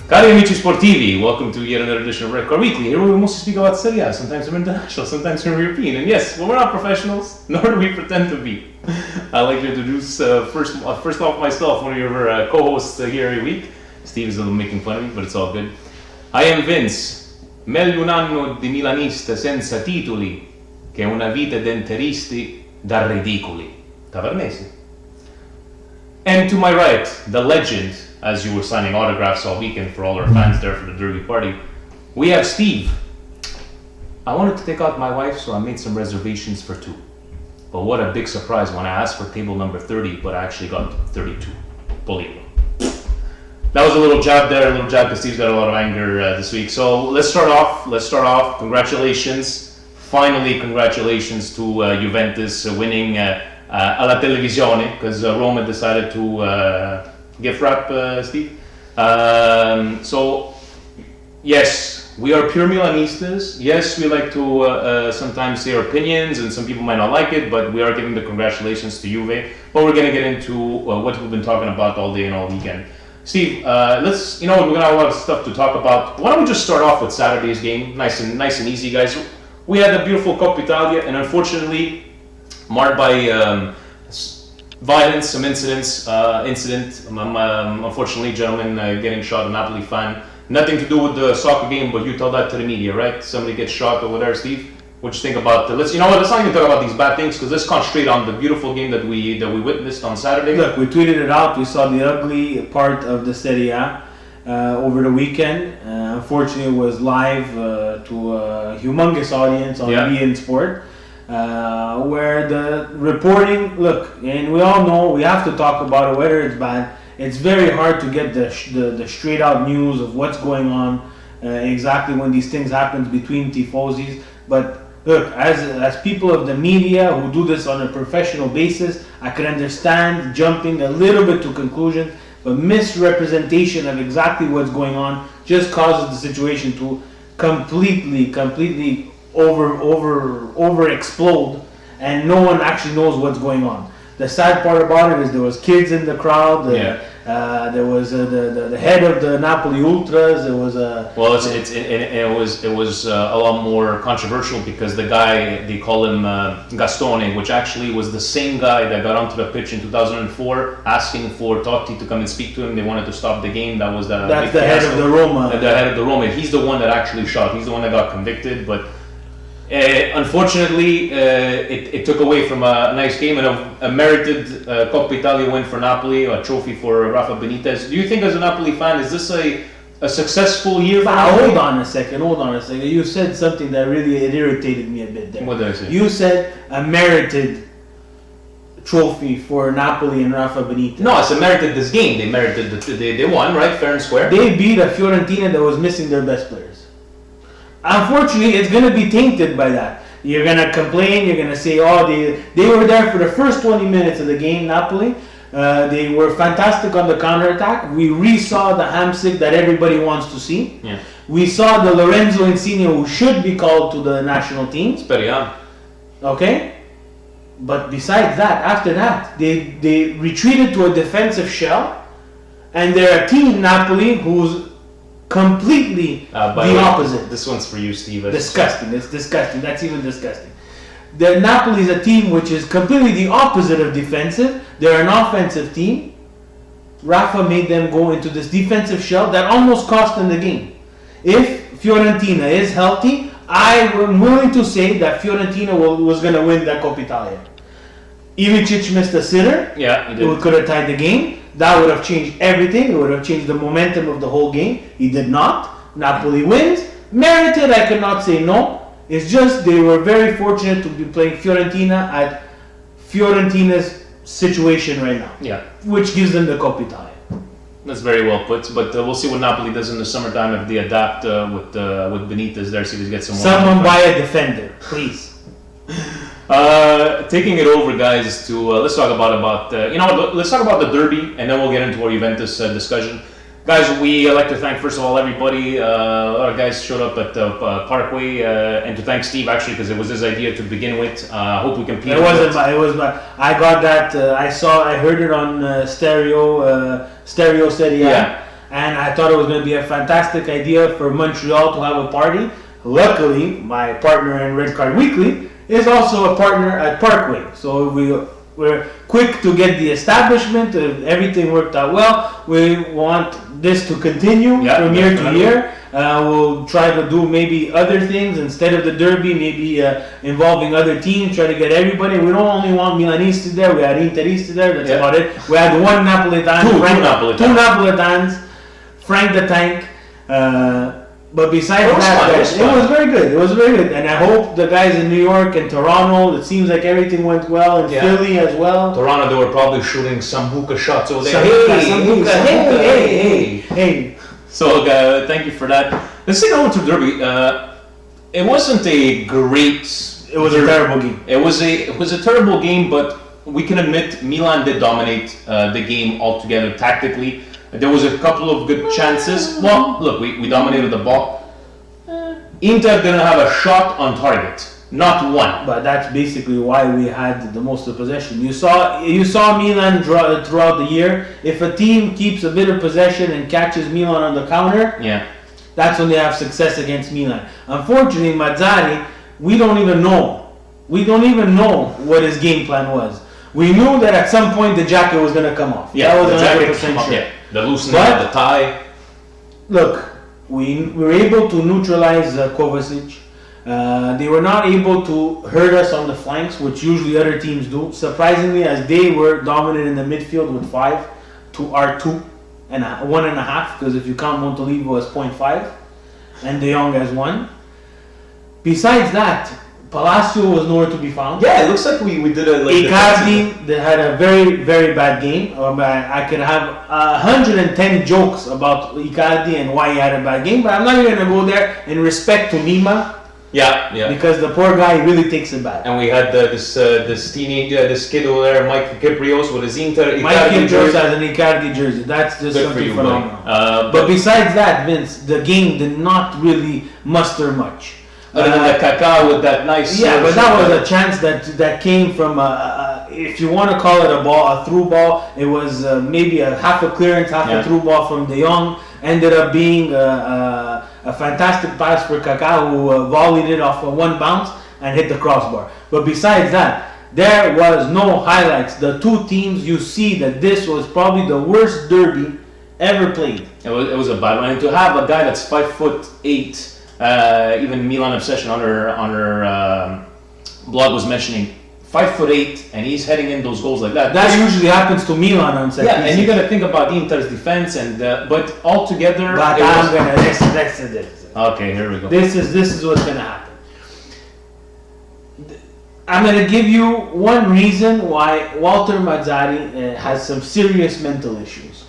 Cari amici sportivi, welcome to yet another edition of Red Car Weekly. Here we mostly speak about Serie A, sometimes we're international, sometimes we're European. And yes, well, we're not professionals, nor do we pretend to be. I'd like to introduce first off myself, one of your co-hosts here every week. Steve is a little making fun of me, but it's all good. I am Vince, meglio un anno di milanista senza titoli che una vita di interisti da ridicoli. Tavernesi. And to my right, the legend, as you were signing autographs all weekend for all our fans there for the Derby party, we have Steve. I wanted to take out my wife, so I made some reservations for 2. But what a big surprise when I asked for table number 30, but I actually got 32. Believe me. That was a little jab there, a little jab because Steve's got a lot of anger this week. So let's start off. Congratulations. Finally, congratulations to Juventus winning alla televisione, because Roma decided to gift wrap, Steve. So, yes, we are pure Milanistas. Yes, we like to sometimes say our opinions, and some people might not like it, but we are giving the congratulations to Juve. But we're going to get into what we've been talking about all day and all weekend. Steve, we're going to have a lot of stuff to talk about. Why don't we just start off with Saturday's game? Nice and easy, guys. We had a beautiful Coppa Italia, and unfortunately, marred by violence, some unfortunately, gentlemen getting shot, a Napoli fan. Nothing to do with the soccer game, but you tell that to the media, right? Somebody gets shot over there, Steve. What you think about let's not even talk about these bad things, because let's concentrate on the beautiful game that we witnessed on Saturday. Look, we tweeted it out. We saw the ugly part of the Serie A over the weekend. Unfortunately, it was live to a humongous audience on beIN Sport. Where the reporting, and we all know, we have to talk about it, whether it's bad. It's very hard to get the straight out news of what's going on exactly when these things happen between tifosis. But look, as people of the media who do this on a professional basis, I can understand jumping a little bit to conclusions, but misrepresentation of exactly what's going on just causes the situation to completely over explode, and no one actually knows what's going on. The sad part about it is there was kids in the crowd. There was the head of the Napoli Ultras. There was it was a lot more controversial because the guy, they call him Gastone, which actually was the same guy that got onto the pitch in 2004 asking for Totti to come and speak to him. They wanted to stop the game. That's the head of the Roma. The head of the Roma. He's the one that actually shot. He's the one that got convicted, but. Unfortunately, it took away from a nice game and a merited Coppa Italia win for Napoli, a trophy for Rafa Benitez. Do you think, as a Napoli fan, is this a successful year for Napoli? Hold on a second. You said something that really irritated me a bit there. What did I say? You said a merited trophy for Napoli and Rafa Benitez. No, it's a merited this game. They won, right? Fair and square. They beat a Fiorentina that was missing their best players. Unfortunately, it's going to be tainted by that. You're going to complain, you're going to say, they were there for the first 20 minutes of the game, Napoli. They were fantastic on the counterattack. We re-saw the Hamsik that everybody wants to see. Yeah. We saw the Lorenzo Insigne who should be called to the national team. It's very young. Okay? But besides that, after that, they retreated to a defensive shell, and they're a team, Napoli, who's completely the opposite. This one's for you, Steve. Disgusting. It's disgusting. That's even disgusting. The Napoli is a team which is completely the opposite of defensive. They're an offensive team. Rafa made them go into this defensive shell that almost cost them the game. If Fiorentina is healthy, I am willing to say that Fiorentina was going to win that Coppa Italia. Ilicic missed a sitter. Yeah, he did. It could have tied the game. That would have changed everything. It would have changed the momentum of the whole game. He did not. Napoli wins. Merited, I cannot say no. It's just they were very fortunate to be playing Fiorentina at Fiorentina's situation right now. Yeah. Which gives them the Coppa Italia. That's very well put, but we'll see what Napoli does in the summertime if they adapt with Benitez there, see if they get some more. Someone buy a defender, please. Taking it over, guys, to let's talk about let's talk about the derby, and then we'll get into our Juventus discussion. Guys, we like to thank, first of all, everybody. A lot of guys showed up at the Parkway, and to thank Steve, actually, because it was his idea to begin with. Hope we compete. It wasn't my. It was my. I got that. I heard it on stereo. Stereo said, yeah. and I thought it was going to be a fantastic idea for Montreal to have a party. Luckily, my partner in Red Card Weekly is also a partner at Parkway, so we're quick to get the establishment. Everything worked out well. We want this to continue from year to year. We'll try to do maybe other things instead of the derby, maybe involving other teams, try to get everybody. We don't only want Milanisti there, we had Interisti there, that's about it. We had one Napolitan, two Napolitans, Frank the Tank. But besides that, it was very good. It was very good. And I hope the guys in New York and Toronto, it seems like everything went well, and Philly as well. Toronto, they were probably shooting some hookah shots over there. Hey. So, thank you for that. Let's take over to Derby. It wasn't a great... It was a terrible game. It was a terrible game, but we can admit Milan did dominate the game altogether tactically. There was a couple of good chances. Well, look, we dominated the ball. Inter didn't have a shot on target. Not one. But that's basically why we had the most of possession. You saw Milan throughout the year. If a team keeps a bit of possession and catches Milan on the counter, that's when they have success against Milan. Unfortunately, Mazzarri, we don't even know what his game plan was. We knew that at some point the jacket was going to come off. Yeah, that was the jacket 100% came off. sure. Yeah, the loosening of the tie. Look, we were able to neutralize Kovacic. They were not able to hurt us on the flanks, which usually other teams do. Surprisingly, as they were dominant in the midfield with 5 to our 2 and 1.5, because if you count Montolivo as 0.5 and De Jong as 1. Besides that, Palacio was nowhere to be found. Yeah, it looks like we did a Icardi, they had a very, very bad game. I could have 110 jokes about Icardi and why he had a bad game, but I'm not even going to go there in respect to Nima. Yeah. Because the poor guy really takes it bad. And we had this kid over there, Mike Kiprios, with his Inter. Mike Kiprios has an Icardi jersey. That's just good something for you, phenomenal. But besides that, Vince, the game did not really muster much. Other than the Kaká with that nice... Yeah, but that was a chance that came from, if you want to call it a through ball, it was maybe a half a clearance, a through ball from De Jong. Ended up being a fantastic pass for Kaká, who volleyed it off of one bounce and hit the crossbar. But besides that, there was no highlights. The two teams, you see that this was probably the worst derby ever played. It was a bad one. And to have a guy that's 5'8", even Milan Obsession on her blog was mentioning 5'8", and he's heading in those goals like that. That usually happens to Milan on set. Yeah, and you got to think about Inter's defense, and but altogether. But I'm gonna this. Okay, here we go. This is what's gonna happen. I'm gonna give you one reason why Walter Mazzarri has some serious mental issues.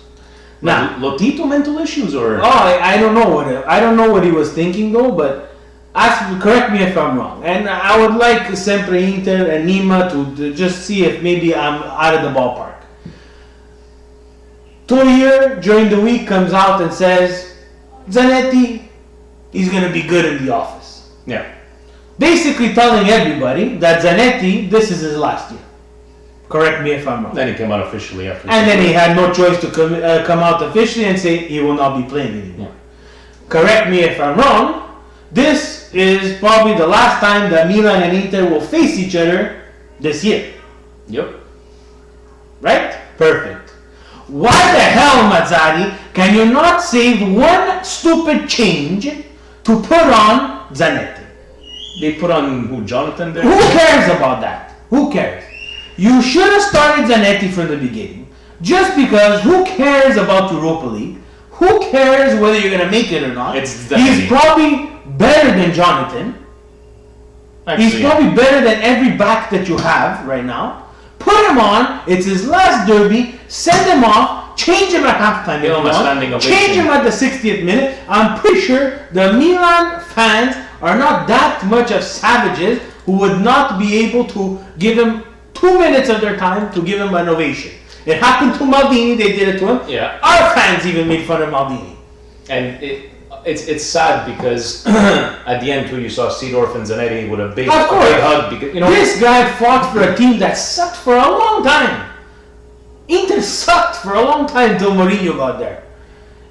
Now, Lotito mental issues, or I don't know what he was thinking though, but. Correct me if I'm wrong, and I would like Sempre Inter and Nima to just see if maybe I'm out of the ballpark. Tourier during the week comes out and says, Zanetti, he's going to be good in the office. Yeah. Basically telling everybody that Zanetti, this is his last year. Correct me if I'm wrong. Then he came out officially after. And then he had no choice to come out officially and say he will not be playing anymore. Yeah. Correct me if I'm wrong. This is probably the last time that Milan and Inter will face each other this year. Yep. Right? Perfect. Why the hell, Mazzarri, can you not save one stupid change to put on Zanetti? They put on who, Jonathan there? Who cares about that? Who cares? You should have started Zanetti from the beginning. Just because who cares about Europa League? Who cares whether you're going to make it or not? He's probably better than Jonathan. Actually, he's probably better than every back that you have right now. Put him on. It's his last derby. Send him off. Change him at halftime. Change him at the 60th minute. I'm pretty sure the Milan fans are not that much of savages who would not be able to give him 2 minutes of their time to give him an ovation. It happened to Maldini. They did it to him. Yeah. Our fans even made fun of Maldini. And it's sad because at the end too you saw Seedorf and Zanetti with a big hug because this guy fought for a team that sucked for a long time. Inter sucked for a long time until Mourinho got there.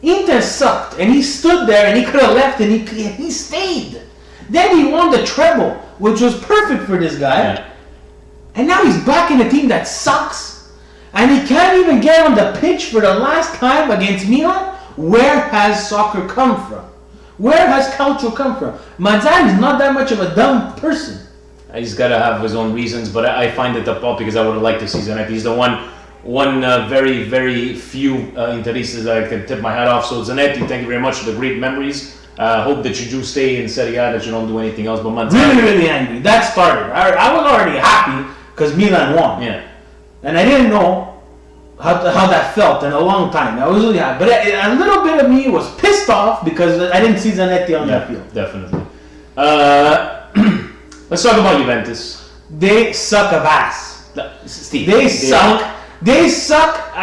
Inter sucked, and he stood there, and he could have left, and he stayed. Then he won the treble, which was perfect for this guy. Yeah. And now he's back in a team that sucks, and he can't even get on the pitch for the last time against Milan. Where has soccer come from? Where has calcio come from? Mazzarri is not that much of a dumb person. He's got to have his own reasons, but I find it up because I would have liked to see Zanetti. He's the one very, very few Interistas that I can tip my hat off. So Zanetti, thank you very much for the great memories. Hope that you do stay in Serie A, that you don't do anything else. But Mazzarri, really, really angry. That started. I was already happy because Milan won. Yeah. And I didn't know how that felt in a long time. I was really happy. But a little bit of me was pissed off because I didn't see Zanetti on that field. Definitely. Let's talk about Juventus. They suck of ass. Steve. They suck. They suck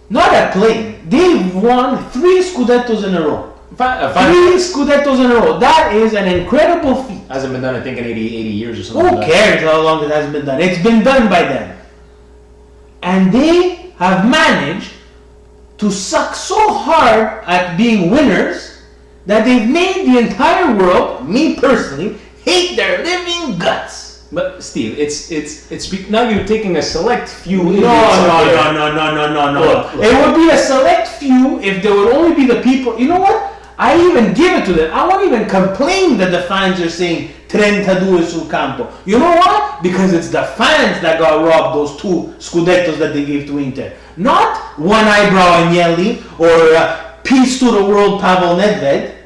not at playing. They've won 3 Scudettos in a row. 3 Scudettos in a row. That is an incredible feat. Hasn't been done, I think, in 80 years or something. Who cares how long it has been done? It's been done by them. And they have managed to suck so hard at being winners that they've made the entire world, me personally, hate their living guts. But Steve, it's now you're taking a select few. No. Look. It would be a select few if there would only be the people. You know what? I even give it to them. I won't even complain that the fans are saying 32 sul campo. You know what? Because it's the fans that got robbed those 2 Scudettos that they gave to Inter. Not one eyebrow Agnelli or peace to the world Pavel Nedved.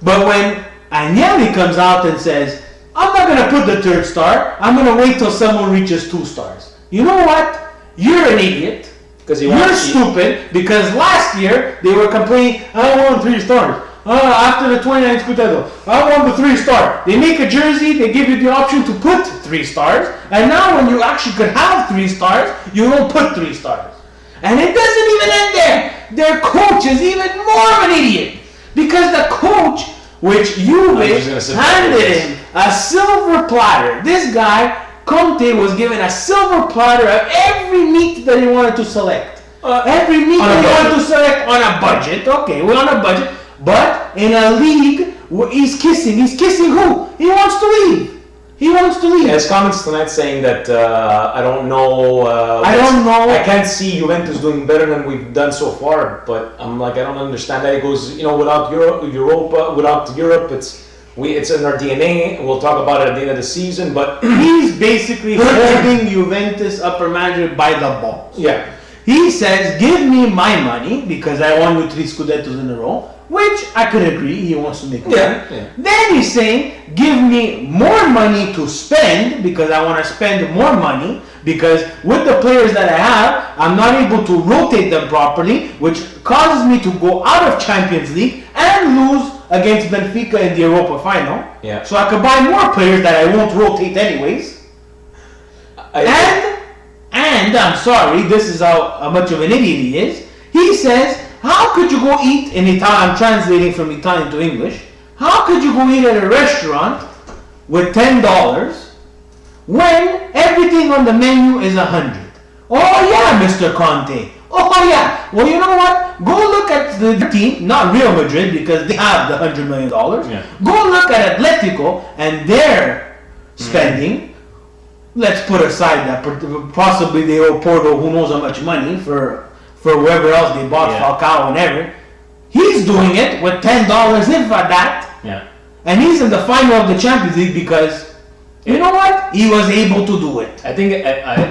But when Agnelli comes out and says, I'm not going to put the 3rd star, I'm going to wait till someone reaches 2 stars. You know what? You're an idiot. You're stupid because last year they were complaining, I won 3 stars. After the 29 Scudetto, I won the 3 star. They make a jersey, they give you the option to put 3 stars, and now when you actually could have 3 stars, you don't put 3 stars. And it doesn't even end there. Their coach is even more of an idiot because the coach, which Juve handed him a silver platter. This guy, Conte, was given a silver platter of every meat that he wanted to select. Every meat that he wanted to select on a budget. Okay, we're on a budget. But in a league, he's kissing. He's kissing who? He wants to leave. He wants to leave. Yeah, his comments tonight saying that I don't know. I can't see Juventus doing better than we've done so far. But I'm like, I don't understand that. He goes, without without Europe, it's in our DNA. We'll talk about it at the end of the season. But he's basically holding Juventus upper management by the balls. Yeah. He says, give me my money because I won with 3 Scudettos in a row. Which I could agree, he wants to make money. Yeah. Then he's saying, give me more money to spend because I want to spend more money because with the players that I have, I'm not able to rotate them properly, which causes me to go out of Champions League and lose against Benfica in the Europa final. Yeah. So I could buy more players that I won't rotate anyways. And I'm sorry, this is how much of an idiot he is. He says, how could you go eat in Italian? I'm translating from Italian to English. How could you go eat at a restaurant with $10 when everything on the menu is $100? Oh yeah, Mr. Conte. Oh yeah. Well, you know what? Go look at the team, not Real Madrid because they have the $100 million. Yeah. Go look at Atletico and their spending. Let's put aside that possibly they owe Porto who knows how much money for whoever else they bought, Falcao and everything. He's doing it with $10 if at that. Yeah. And he's in the final of the Champions League because, you know what? He was able to do it. I think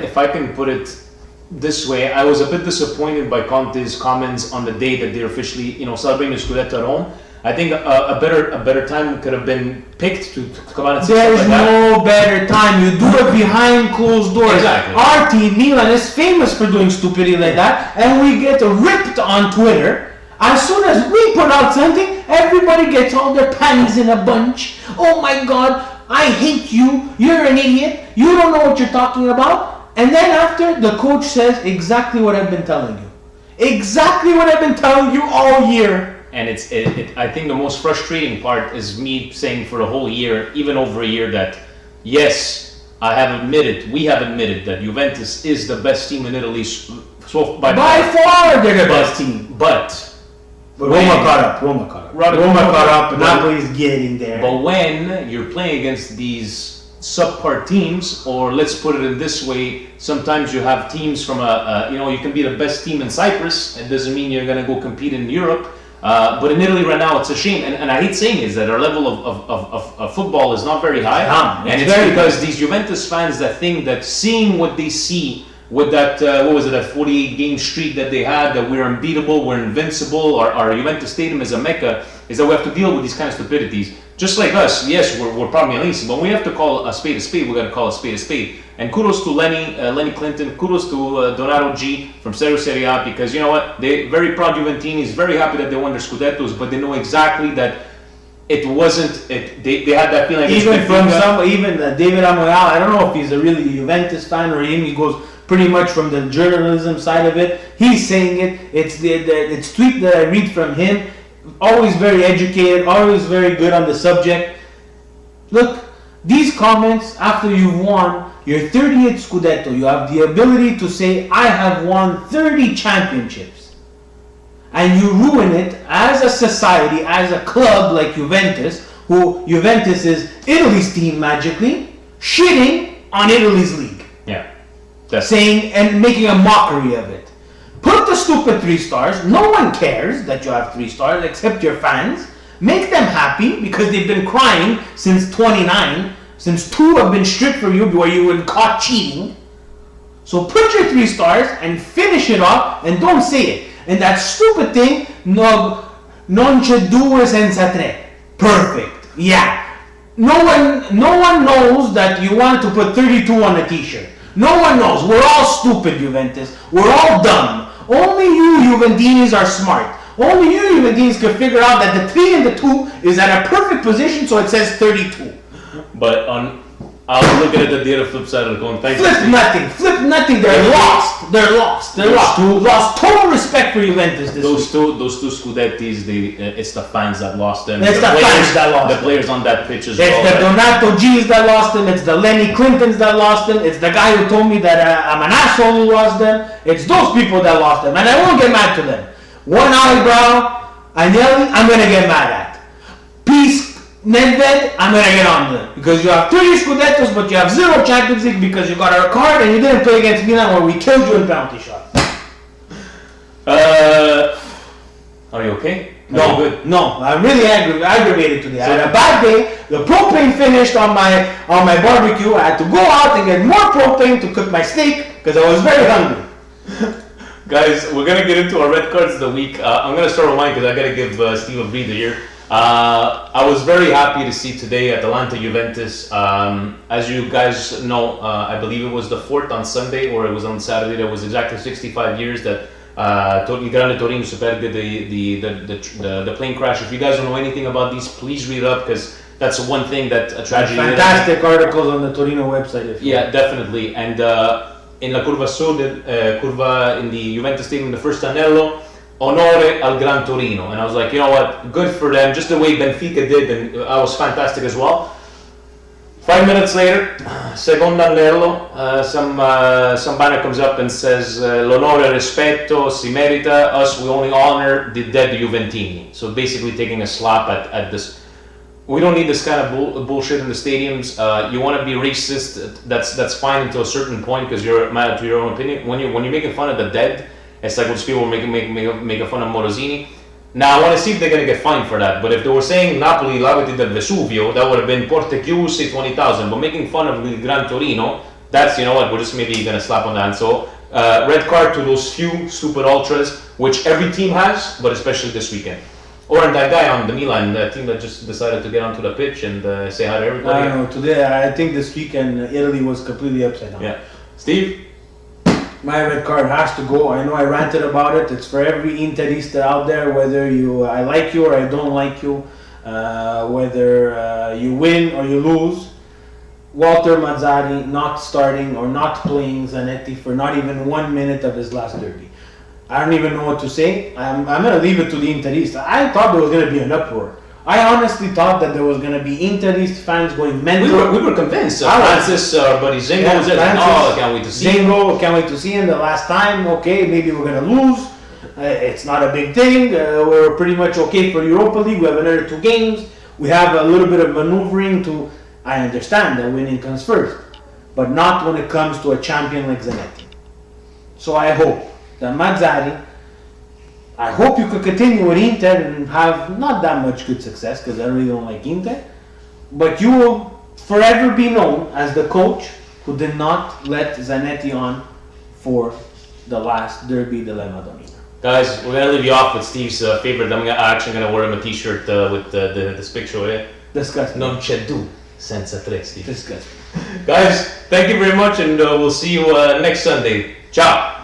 if I can put it this way, I was a bit disappointed by Conte's comments on the day that they're officially, celebrating the Scudetto at home. I think a better time could have been picked to come out and say There's something like no better time. You do it behind closed doors. Exactly. Our team, Milan, is famous for doing stupidity like that, and we get ripped on Twitter. As soon as we put out something, everybody gets all their panties in a bunch. Oh my God, I hate you. You're an idiot. You don't know what you're talking about. And then after, the coach says exactly what I've been telling you. Exactly what I've been telling you all year. And I think the most frustrating part is me saying for the whole year, even over a year, that yes, we have admitted that Juventus is the best team in Italy So by far they're the best team. But Roma caught up. Roma caught up. Napoli's getting there. But when you're playing against these subpar teams, or let's put it in this way, sometimes you have teams from you can be the best team in Cyprus. It doesn't mean you're going to go compete in Europe. But in Italy right now, it's a shame, and I hate saying is that our level of football is not very high, and it's because these Juventus fans that think that seeing what they see with that that 48 game streak that they had, that we're unbeatable, we're invincible, our Juventus Stadium is a mecca, is that we have to deal with these kind of stupidities. Just like us, yes, we're probably Milan, but we have to call a spade, we got to call a spade. And kudos to Lenny Clinton, kudos to Donato G from Serie A, because you know what, they're very proud Juventinis, very happy that they won their Scudettos, but they know exactly that it wasn't. They had that feeling. Even from David Amoyal, I don't know if he's a really Juventus fan or him. He goes pretty much from the journalism side of it. He's saying it. It's tweet that I read from him. Always very educated, always very good on the subject. Look, these comments after you've won your 30th Scudetto, you have the ability to say, I have won 30 championships. And you ruin it as a society, as a club like Juventus, who Juventus is Italy's team magically, shitting on Italy's league. Yeah. Saying and making a mockery of it. Put the stupid 3 stars. No one cares that you have 3 stars except your fans. Make them happy because they've been crying since 29. Since 2 have been stripped from you where you were caught cheating. So put your 3 stars and finish it off and don't say it. And that stupid thing, no, non c'è due senza tre. Perfect. Yeah. No one knows that you want to put 32 on a t-shirt. No one knows. We're all stupid, Juventus. We're all dumb. Only you Juventinis are smart. Only you Juventinis can figure out that the 3 and the 2 is at a perfect position, so it says 32. But I'll look at it at the other flip side of the coin. Flip nothing. They're lost. Lost total respect for Juventus this week. Those two Scudettis, it's the fans that lost them. It's the players on that pitch as well. It's the Donato G's that lost them. It's the Lenny Clintons that lost them. It's the guy who told me that I'm an asshole who lost them. It's those people that lost them, and I won't get mad to them. One eyebrow, Agnelli, I'm gonna get mad at. Peace, Nedved, I'm gonna get on them because you have 30 Scudettos, but you have 0 Champions League because you got our card and you didn't play against Milan where we killed you in penalty shot. Are you okay? No, I'm really aggravated today. I had a bad day. The propane finished on my barbecue. I had to go out and get more propane to cook my steak because I was very hungry. Guys, we're gonna get into our red cards of the week. I'm gonna start with mine because I gotta give Steve a breather here. I was very happy to see today Atalanta Juventus. As you guys know, I believe it was the 4th on Sunday or it was on Saturday. That was exactly 65 years that Grande Torino Superga, the plane crash. If you guys don't know anything about these, please read up because that's one thing that a tragedy. Fantastic articles on the Torino website. Definitely. And in La Curva Sud, curva in the Juventus Stadium, the first anello. Onore al Gran Torino, and I was like, you know what, good for them, just the way Benfica did, and I was fantastic as well. 5 minutes later, secondo anello, some banner comes up and says, l'onore rispetto si merita, us we only honor the dead Juventini. So basically taking a slap at this. We don't need this kind of bullshit in the stadiums. You want to be racist, that's fine until a certain point because you're mad to your own opinion. When you're making fun of the dead, it's like those people making fun of Morosini. Now I want to see if they're going to get fined for that. But if they were saying Napoli lavati del Vesuvio, that would have been porte chiuse 20,000. But making fun of the Gran Torino, that's, you know what, we're just maybe going to slap on that. So red card to those few stupid ultras, which every team has, but especially this weekend. Or that guy on the Milan team that just decided to get onto the pitch and say hi to everybody. I know, today I think this weekend Italy was completely upside down. Yeah. Steve? My red card has to go. I know I ranted about it. It's for every Interista out there, whether I like you or I don't like you, whether you win or you lose. Walter Mazzarri not starting or not playing Zanetti for not even 1 minute of his last derby. I don't even know what to say. I'm going to leave it to the Interista. I thought there was going to be an uproar. I honestly thought that there was going to be Interist fans going mental. We were convinced. Francis, our buddy Zingo, was there. I can't wait to see him. Zingo, can't wait to see him. The last time, okay, maybe we're going to lose. It's not a big thing. We're pretty much okay for Europa League. We have another 2 games. We have a little bit of maneuvering to. I understand that winning comes first, but not when it comes to a champion like Zanetti. So I hope that Mazzari. I hope you could continue with Inter and have not that much good success, because I really don't like Inter. But you will forever be known as the coach who did not let Zanetti on for the last Derby della Madonnina. Guys, we're going to leave you off with Steve's favorite. I'm actually going to wear him a t-shirt with this picture. Disgusting. Non c'è due senza tre, Steve. Disgusting. Guys, thank you very much, and we'll see you next Sunday. Ciao.